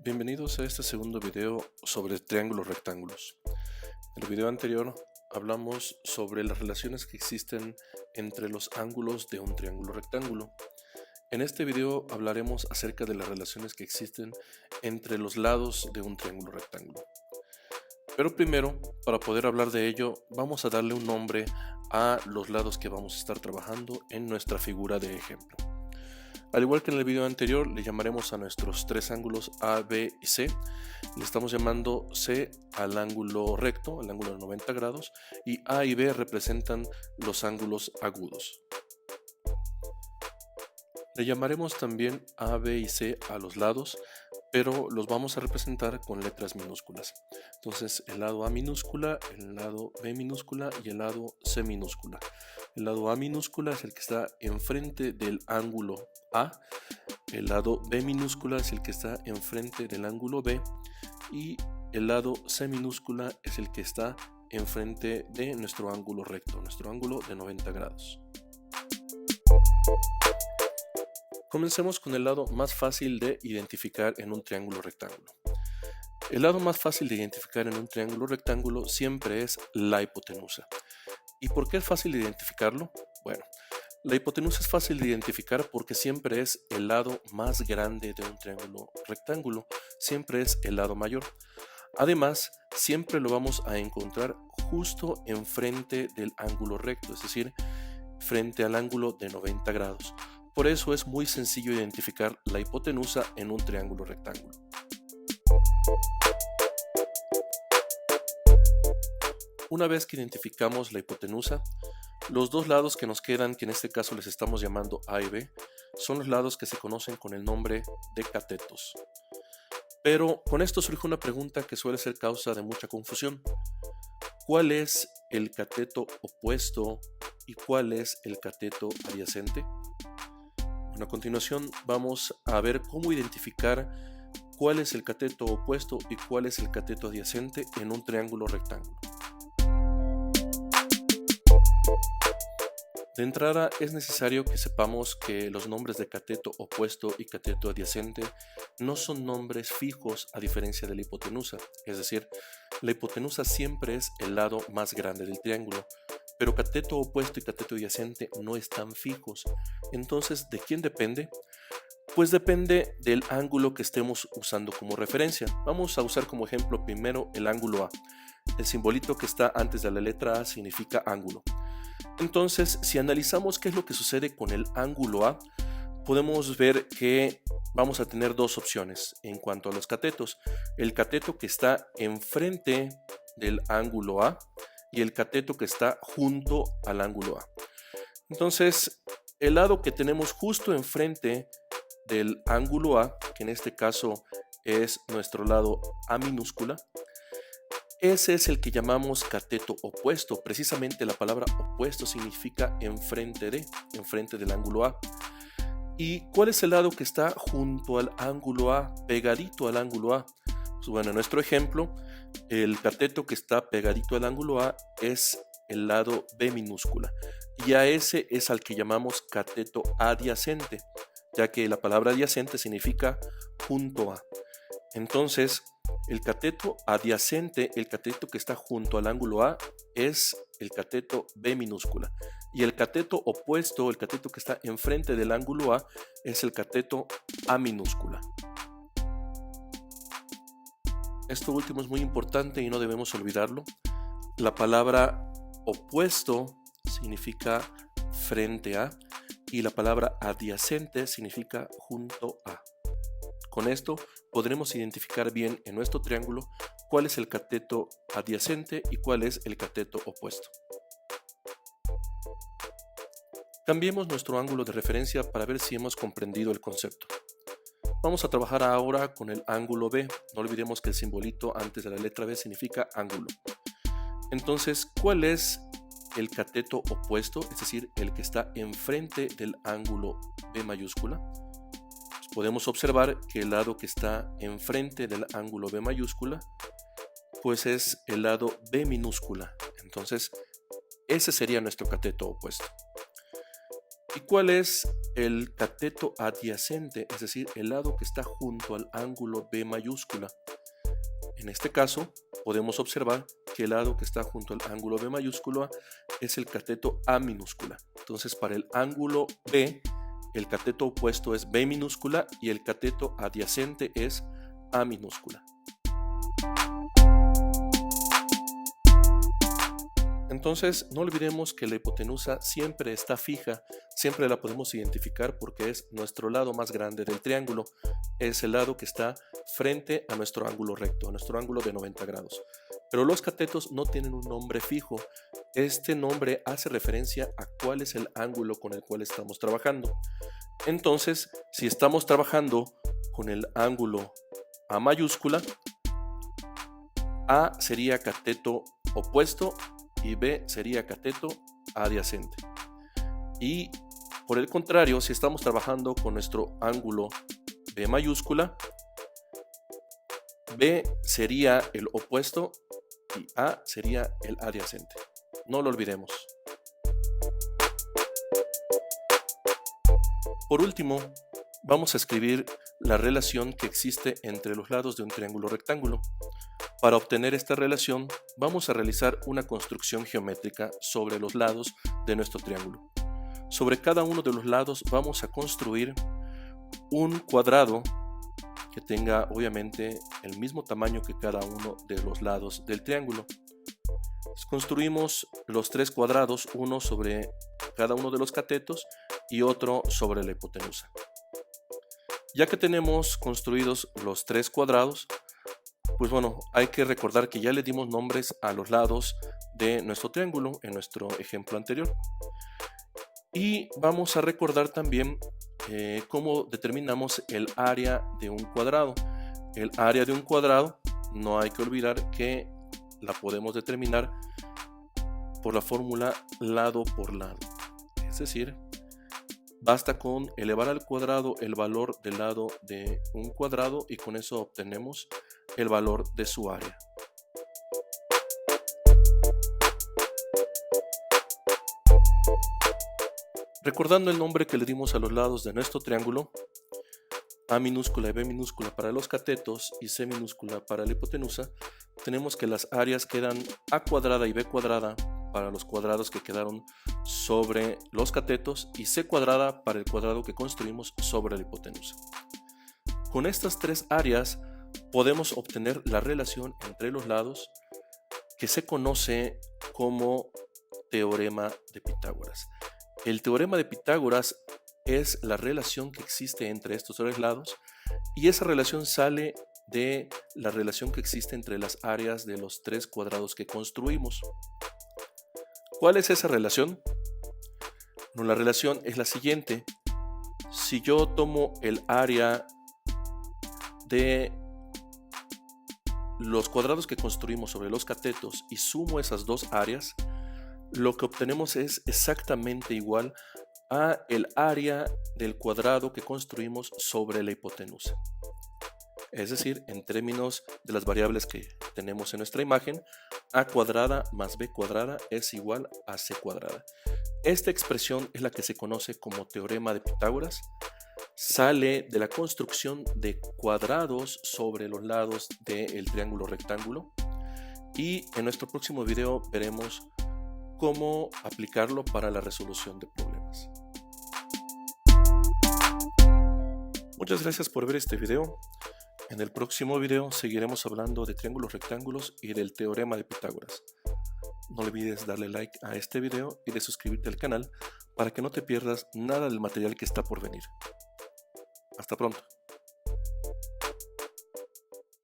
Bienvenidos a este segundo video sobre triángulos rectángulos. En el video anterior hablamos sobre las relaciones que existen entre los ángulos de un triángulo rectángulo. En este video hablaremos acerca de las relaciones que existen entre los lados de un triángulo rectángulo. Pero primero, para poder hablar de ello, vamos a darle un nombre a los lados que vamos a estar trabajando en nuestra figura de ejemplo. Al igual que en el video anterior, le llamaremos a nuestros tres ángulos A, B y C. Le estamos llamando C al ángulo recto, al ángulo de 90 grados, y A y B representan los ángulos agudos. Le llamaremos también A, B y C a los lados, pero los vamos a representar con letras minúsculas. Entonces, el lado A minúscula, el lado B minúscula y el lado C minúscula. El lado A minúscula es el que está enfrente del ángulo A, el lado B minúscula es el que está enfrente del ángulo B y el lado C minúscula es el que está enfrente de nuestro ángulo recto, nuestro ángulo de 90 grados. Comencemos con el lado más fácil de identificar en un triángulo rectángulo. El lado más fácil de identificar en un triángulo rectángulo siempre es la hipotenusa. ¿Y por qué es fácil de identificarlo? Bueno, la hipotenusa es fácil de identificar porque siempre es el lado más grande de un triángulo rectángulo, siempre es el lado mayor. Además, siempre lo vamos a encontrar justo enfrente del ángulo recto, es decir, frente al ángulo de 90 grados. Por eso es muy sencillo identificar la hipotenusa en un triángulo rectángulo. Una vez que identificamos la hipotenusa, los dos lados que nos quedan, que en este caso les estamos llamando A y B, son los lados que se conocen con el nombre de catetos. Pero con esto surge una pregunta que suele ser causa de mucha confusión. ¿Cuál es el cateto opuesto y cuál es el cateto adyacente? Bueno, a continuación vamos a ver cómo identificar cuál es el cateto opuesto y cuál es el cateto adyacente en un triángulo rectángulo. De entrada es necesario que sepamos que los nombres de cateto opuesto y cateto adyacente no son nombres fijos a diferencia de la hipotenusa, es decir, la hipotenusa siempre es el lado más grande del triángulo, pero cateto opuesto y cateto adyacente no están fijos. Entonces, ¿de quién depende? Pues depende del ángulo que estemos usando como referencia. Vamos a usar como ejemplo primero el ángulo A. El simbolito que está antes de la letra A significa ángulo. Entonces, si analizamos qué es lo que sucede con el ángulo A, podemos ver que vamos a tener dos opciones en cuanto a los catetos. El cateto que está enfrente del ángulo A y el cateto que está junto al ángulo A. Entonces, el lado que tenemos justo enfrente del ángulo A, que en este caso es nuestro lado A minúscula, ese es el que llamamos cateto opuesto. Precisamente la palabra opuesto significa enfrente del ángulo A. ¿Y cuál es el lado que está junto al ángulo A, pegadito al ángulo A? Pues bueno, en nuestro ejemplo, el cateto que está pegadito al ángulo A es el lado B minúscula. Y a ese es al que llamamos cateto adyacente, ya que la palabra adyacente significa junto a. Entonces, el cateto adyacente, el cateto que está junto al ángulo A, es el cateto B minúscula. Y el cateto opuesto, el cateto que está enfrente del ángulo A, es el cateto A minúscula. Esto último es muy importante y no debemos olvidarlo. La palabra opuesto significa frente a y la palabra adyacente significa junto a. Con esto podremos identificar bien en nuestro triángulo cuál es el cateto adyacente y cuál es el cateto opuesto. Cambiemos nuestro ángulo de referencia para ver si hemos comprendido el concepto. Vamos a trabajar ahora con el ángulo B. No olvidemos que el simbolito antes de la letra B significa ángulo. Entonces, ¿cuál es el cateto opuesto? Es decir, el que está enfrente del ángulo B mayúscula. Podemos observar que el lado que está enfrente del ángulo B mayúscula, pues es el lado B minúscula. Entonces, ese sería nuestro cateto opuesto. ¿Y cuál es el cateto adyacente? Es decir, el lado que está junto al ángulo B mayúscula. En este caso, podemos observar que el lado que está junto al ángulo B mayúscula es el cateto A minúscula. Entonces, para el ángulo B, el cateto opuesto es B minúscula y el cateto adyacente es A minúscula. Entonces, no olvidemos que la hipotenusa siempre está fija, siempre la podemos identificar porque es nuestro lado más grande del triángulo, es el lado que está frente a nuestro ángulo recto, a nuestro ángulo de 90 grados. Pero los catetos no tienen un nombre fijo. Este nombre hace referencia a cuál es el ángulo con el cual estamos trabajando. Entonces, si estamos trabajando con el ángulo A mayúscula, A sería cateto opuesto y B sería cateto adyacente. Y por el contrario, si estamos trabajando con nuestro ángulo B mayúscula, B sería el opuesto y A sería el adyacente. No lo olvidemos. Por último, vamos a escribir la relación que existe entre los lados de un triángulo rectángulo. Para obtener esta relación, vamos a realizar una construcción geométrica sobre los lados de nuestro triángulo. Sobre cada uno de los lados vamos a construir un cuadrado que tenga obviamente el mismo tamaño que cada uno de los lados del triángulo. Construimos los tres cuadrados, uno sobre cada uno de los catetos y otro sobre la hipotenusa. Ya que tenemos construidos los tres cuadrados, pues bueno, hay que recordar que ya le dimos nombres a los lados de nuestro triángulo en nuestro ejemplo anterior. Y vamos a recordar también cómo determinamos el área de un cuadrado. El área de un cuadrado no hay que olvidar que la podemos determinar por la fórmula lado por lado. Es decir, basta con elevar al cuadrado el valor del lado de un cuadrado y con eso obtenemos el valor de su área. Recordando el nombre que le dimos a los lados de nuestro triángulo, A minúscula y B minúscula para los catetos y C minúscula para la hipotenusa, tenemos que las áreas quedan A cuadrada y B cuadrada para los cuadrados que quedaron sobre los catetos y C cuadrada para el cuadrado que construimos sobre la hipotenusa. Con estas tres áreas podemos obtener la relación entre los lados que se conoce como teorema de Pitágoras. El teorema de Pitágoras es la relación que existe entre estos tres lados y esa relación sale de la relación que existe entre las áreas de los tres cuadrados que construimos. ¿Cuál es esa relación? Bueno, la relación es la siguiente. Si yo tomo el área de los cuadrados que construimos sobre los catetos y sumo esas dos áreas, lo que obtenemos es exactamente igual a el área del cuadrado que construimos sobre la hipotenusa. Es decir, en términos de las variables que tenemos en nuestra imagen, A cuadrada más B cuadrada es igual a C cuadrada. Esta expresión es la que se conoce como teorema de Pitágoras. Sale de la construcción de cuadrados sobre los lados del triángulo rectángulo y en nuestro próximo video veremos cómo aplicarlo para la resolución de problemas. Muchas gracias por ver este video. En el próximo video seguiremos hablando de triángulos rectángulos y del teorema de Pitágoras. No olvides darle like a este video y de suscribirte al canal para que no te pierdas nada del material que está por venir. Hasta pronto.